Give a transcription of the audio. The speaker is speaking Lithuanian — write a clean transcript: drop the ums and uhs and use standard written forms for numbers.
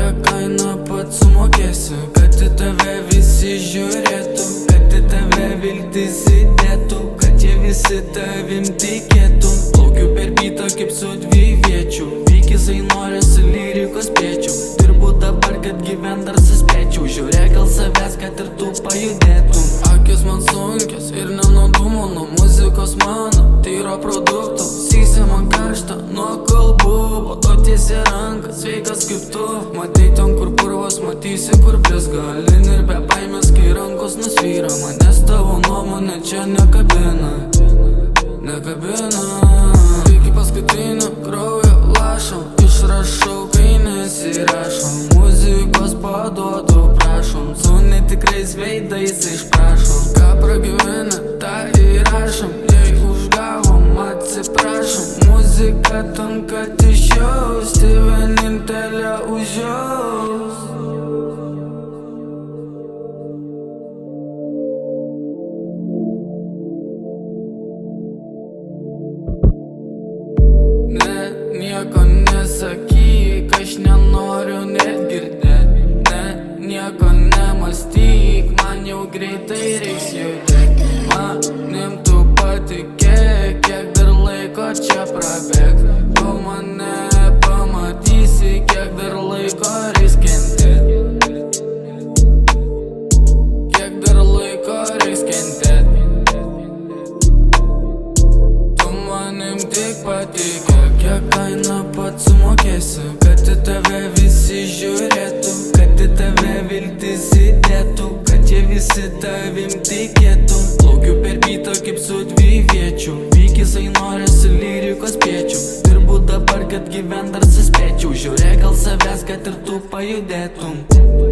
Kokią kainą pats sumokėsiu, kad į tave visi žiūrėtų, kad į tave viltis įdėtų, kad jie visi tavim tikėtų. Plaukiu per bytą kaip su dviviečiu, vykisai norisi lyrikos pėčių. Dirbu dabar, kad gyvent dar suspėčiau, žiūrėk gal savęs, kad ir tu pajudėtum. Akis man sunkios ir nenuodumo nuo muzikos mano tyro produkto. Sysi man karšta nuo kalbų, po to tiesi rankas, sveikas kaip tu. Matai ten kur purvas, matysi kur blizga. Lin ir be baimės, kai rankos nusvyra. Manęs tavo nuomonė čia nekabina, nekabina. Iki paskutinio kraujo lašo išrašau, kai nesirašom. Muzikos paduodu, prašom, su netikrais veidais išprašom. Ką pragyvenę, tą įrašom, jei užgavom, atsiprašom. Muzika tam, kad išjausti, vienintelė užjaus. Ne, nieko nesakyk, aš nenoriu net girdėt. Ne, nieko nemąstyk, man jau greitai reiks judėt. Manim tu patikėk, kiek dar laiko čia prabėgs. Tu mane pamatysi, kiek dar laiko reiks kentėt. Kiek dar laiko reiks kentėt. Tu manim tik patikėk, kiek kainą pats sumokėsiu, kad į tave visi žiūrėtų, kad į tave viltis įdėtų, kad jie visi tavim tikėtų. Plaukiu per bytą kaip su dviviečiu, vykisai norisi lyrikos pėčių. Dirbu dabar, kad gyvent dar suspėčiau, žiūrėk gal savęs, kad ir tu pajudėtum.